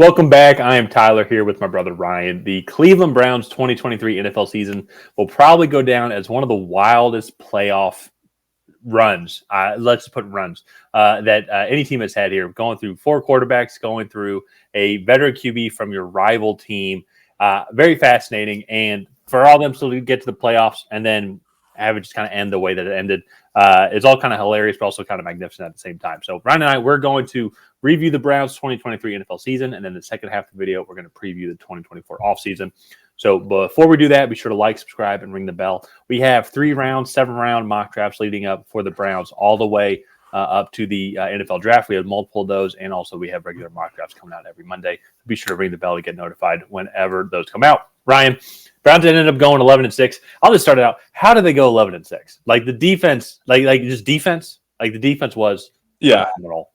Welcome back. I am Tyler here with my brother Ryan. The Cleveland Browns 2023 NFL season will probably go down as one of the wildest playoff runs. Let's just put runs that any team has had here. Going through four quarterbacks, going through a veteran QB from your rival team. Very fascinating. And for all them to get to the playoffs and then have it just kind of end the way that it ended. It's all kind of hilarious, but also kind of magnificent at the same time. So Ryan and I, we're going to review the Browns 2023 NFL season, and then the second half of the video, we're going to preview the 2024 offseason. So before we do that, be sure to like, subscribe, and ring the bell. We have 7-round mock drafts leading up for the Browns all the way up to the NFL draft. We have multiple of those, and also we have regular mock drafts coming out every Monday. Be sure to ring the bell to get notified whenever those come out. Ryan, Browns ended up going 11-6. I'll just start it out. How did they go 11-6? Like the defense, like just defense. Like the defense was phenomenal.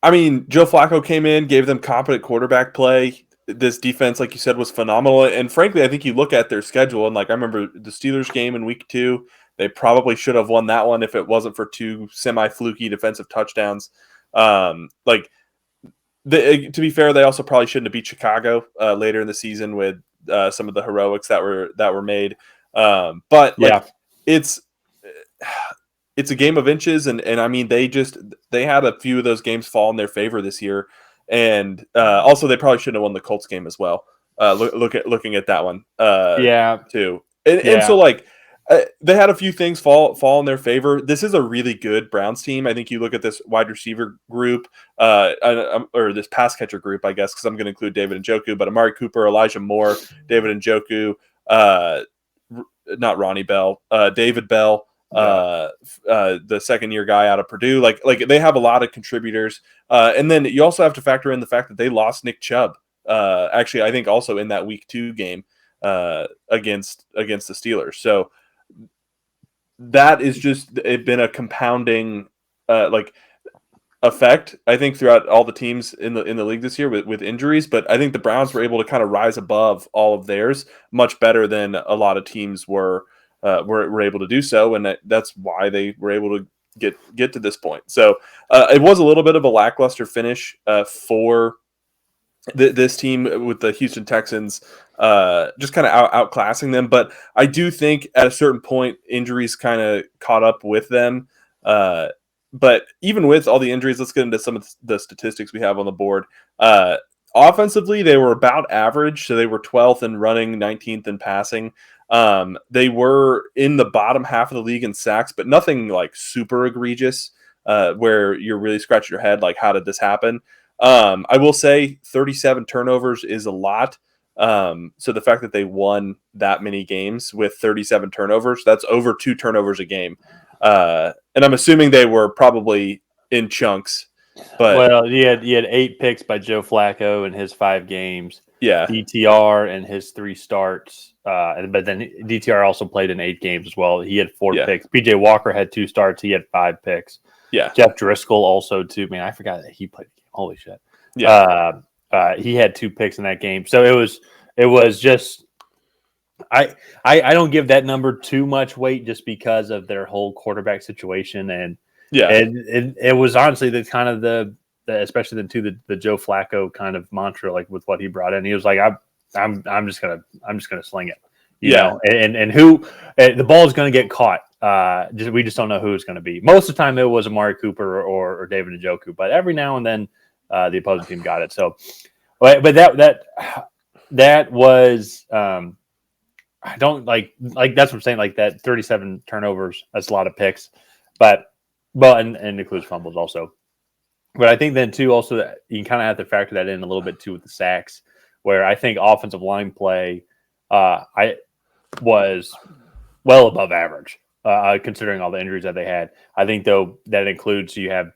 I mean, Joe Flacco came in, gave them competent quarterback play. This defense, like you said, was phenomenal. And frankly, I think you look at their schedule, and like I remember the Steelers game in week 2, they probably should have won that one if it wasn't for 2 semi-fluky defensive touchdowns. To be fair, they also probably shouldn't have beat Chicago later in the season with some of the heroics that were made. It's a game of inches, and I mean they had a few of those games fall in their favor this year, and also they probably shouldn't have won the Colts game as well. Looking at that one, too, and so like they had a few things fall in their favor. This is a really good Browns team. I think you look at this wide receiver group, or this pass catcher group, I guess, because I'm going to include David Njoku, but Amari Cooper, Elijah Moore, David Njoku, not Ronnie Bell, David Bell. The second-year guy out of Purdue, like they have a lot of contributors, and then you also have to factor in the fact that they lost Nick Chubb. Actually, I think also in that week 2 game against the Steelers. So that is just been a compounding effect, I think, throughout all the teams in the league this year with injuries. But I think the Browns were able to kind of rise above all of theirs much better than a lot of teams were able to do so, and that's why they were able to get to this point. So it was a little bit of a lackluster finish for this team with the Houston Texans just kind of outclassing them. But I do think at a certain point injuries kind of caught up with them. But even with all the injuries, let's get into some of the statistics we have on the board. Offensively, they were about average, so they were 12th in running, 19th in passing. They were in the bottom half of the league in sacks, but nothing like super egregious where you're really scratching your head like, how did this happen? I will say 37 turnovers is a lot. So the fact that they won that many games with 37 turnovers, that's over 2 turnovers a game. And I'm assuming they were probably in chunks. But you had 8 picks by Joe Flacco in his 5 games. Yeah, DTR and his 3 starts, but then DTR also played in 8 games as well. He had 4 picks. PJ Walker had 2 starts. He had 5 picks. Yeah, Jeff Driscoll also too. Man, I forgot that he played. Holy shit. Yeah, he had 2 picks in that game. So it was just. I don't give that number too much weight just because of their whole quarterback situation, and it was honestly the kind of the especially the Joe Flacco kind of mantra, like with what he brought in. He was like, I'm just gonna sling it, you know, and who the ball is gonna get caught. We just don't know who it's gonna be. Most of the time it was Amari Cooper or David Njoku, but every now and then the opposing team got it. So, but that was. I don't like that's what I'm saying. Like that 37 turnovers, that's a lot of picks, and includes fumbles also. But I think then too, also that you kind of have to factor that in a little bit too with the sacks, where I think offensive line play, I was well above average considering all the injuries that they had. I think though that includes you have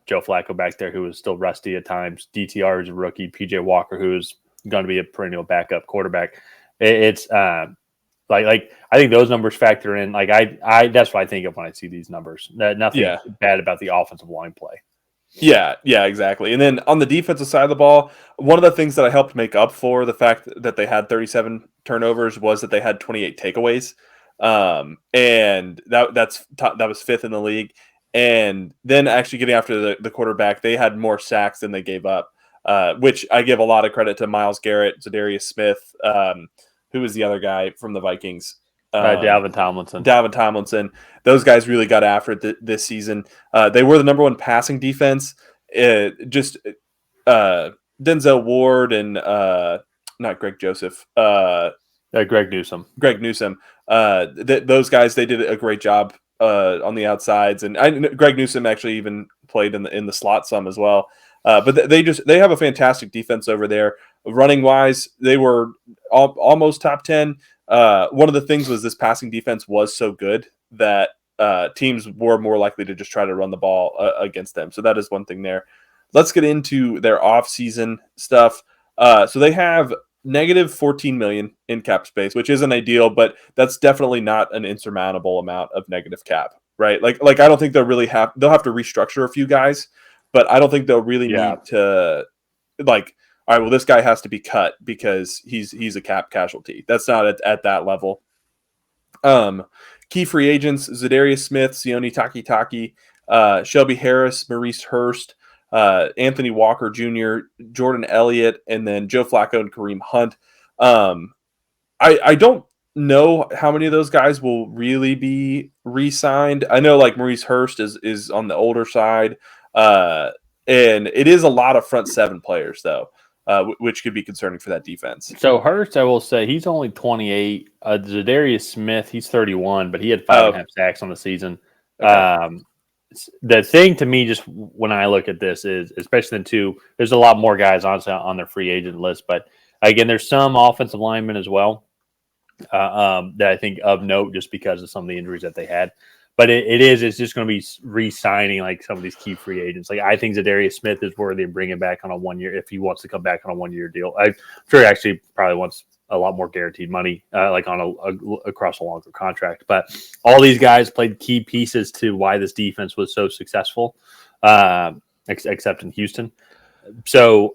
Joe Flacco back there who is still rusty at times. DTR is a rookie. PJ Walker, who is going to be a perennial backup quarterback. It's Like I think those numbers factor in. Like I that's what I think of when I see these numbers. Nothing bad about the offensive line play. Yeah, exactly. And then on the defensive side of the ball, one of the things that I helped make up for the fact that they had 37 turnovers was that they had 28 takeaways, and that was 5th in the league. And then actually getting after the quarterback, they had more sacks than they gave up. which I give a lot of credit to Myles Garrett, Zadarius Smith, who was the other guy from the Vikings? Dalvin Tomlinson. Those guys really got after it this season. They were the number one passing defense. Denzel Ward and not Greg Joseph. Greg Newsome. Those guys, they did a great job on the outsides, and Greg Newsome actually even played in the slot some as well. But they have a fantastic defense over there. Running wise, they were almost top 10. One of the things was this passing defense was so good that teams were more likely to just try to run the ball against them. So that is one thing there. Let's get into their offseason stuff. So they have negative $14 million in cap space, which isn't ideal, but that's definitely not an insurmountable amount of negative cap, right? Like I don't think they'll have to restructure a few guys, but I don't think they'll really need to all right, well, this guy has to be cut because he's a cap casualty. That's not at that level. Key free agents: Zadarius Smith, Sione Takitaki, Shelby Harris, Maurice Hurst, Anthony Walker Jr., Jordan Elliott, and then Joe Flacco and Kareem Hunt. I don't know how many of those guys will really be re-signed. I know like Maurice Hurst is on the older side, and it is a lot of front seven players though. Which could be concerning for that defense. So Hurst, I will say, he's only 28. Zadarius Smith, he's 31, but he had 5.5 sacks on the season. Okay. The thing to me, just when I look at this, is especially in two, there's a lot more guys on their free agent list, but again, there's some offensive linemen as well that I think of note just because of some of the injuries that they had. But it's just going to be re-signing like some of these key free agents. Like I think Zadarius Smith is worthy of bringing back on a 1 year if he wants to come back on a 1 year deal. I'm sure he actually probably wants a lot more guaranteed money, like on across a longer contract. But all these guys played key pieces to why this defense was so successful, except in Houston. So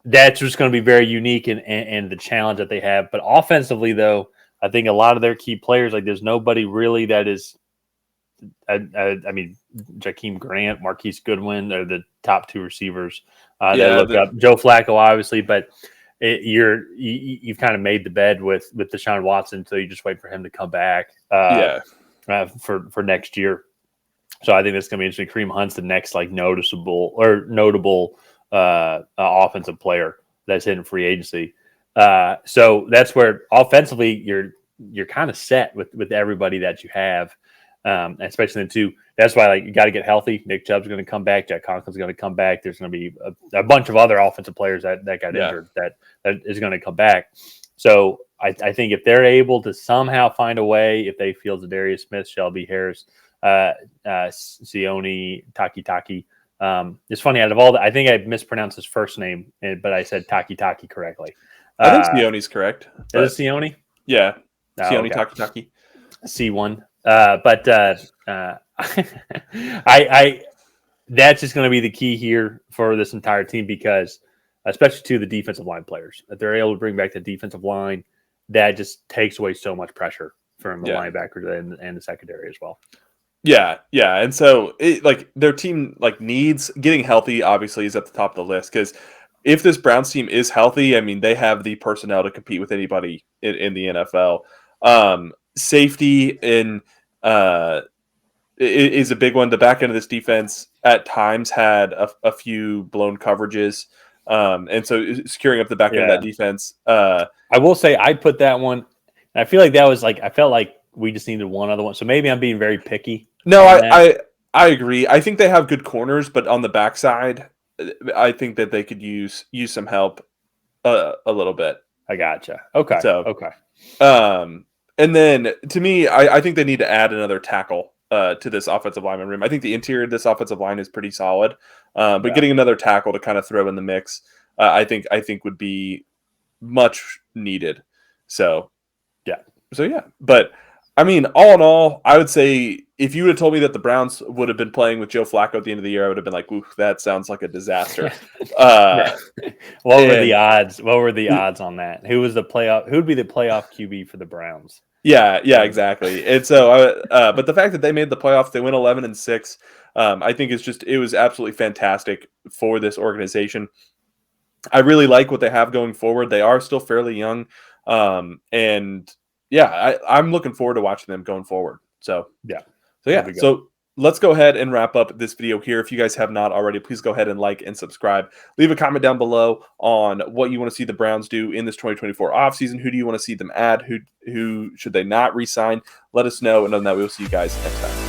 that's just going to be very unique and the challenge that they have. But offensively, though, I think a lot of their key players, like there's nobody really that is. I mean, Jakeem Grant, Marquise Goodwin, they're the top two receivers. They look up Joe Flacco, obviously, but you've kind of made the bed with Deshaun Watson, so you just wait for him to come back. For next year. So I think that's going to be interesting. Kareem Hunt's the next like notable offensive player that's in free agency. So that's where offensively you're kind of set with everybody that you have. Especially in two. That's why you got to get healthy. Nick Chubb's going to come back. Jack Conklin's going to come back. There's going to be a bunch of other offensive players that got injured that is going to come back. So I think if they're able to somehow find a way, if they feel Zadarius Smith, Shelby Harris, Sione Takitaki. It's funny, out of all I think I mispronounced his first name, but I said Takitaki correctly. I think Sione's correct. Is it Sione? Yeah. Sione Takitaki. C1. But I that's just going to be the key here for this entire team because, especially to the defensive line players, if they're able to bring back the defensive line, that just takes away so much pressure from the linebackers and the secondary as well. Yeah, and so their team needs getting healthy. Obviously, is at the top of the list because if this Browns team is healthy, I mean they have the personnel to compete with anybody in the NFL. Safety is a big one. The back end of this defense at times had a few blown coverages, and so securing up the back end of that defense. I will say I put that one. And I feel like that was I felt like we just needed one other one. So maybe I'm being very picky. No, I agree. I think they have good corners, but on the backside, I think that they could use some help a little bit. I gotcha. Okay. So okay. And then to me, I think they need to add another tackle to this offensive lineman room. I think the interior of this offensive line is pretty solid, but getting another tackle to kind of throw in the mix, I think would be much needed. So yeah. But I mean, all in all, I would say if you would have told me that the Browns would have been playing with Joe Flacco at the end of the year, I would have been like, "Ooh, that sounds like a disaster." What were the odds? What were the odds on that? Who would be the playoff QB for the Browns? Yeah, exactly. And so, but the fact that they made the playoffs, they went 11-6. I think it was absolutely fantastic for this organization. I really like what they have going forward. They are still fairly young. And yeah, I'm looking forward to watching them going forward. So let's go ahead and wrap up this video here. If you guys have not already, please go ahead and like and subscribe. Leave a comment down below on what you want to see the Browns do in this 2024 offseason. Who do you want to see them add? Who should they not re-sign? Let us know. And other than that, we will see you guys next time.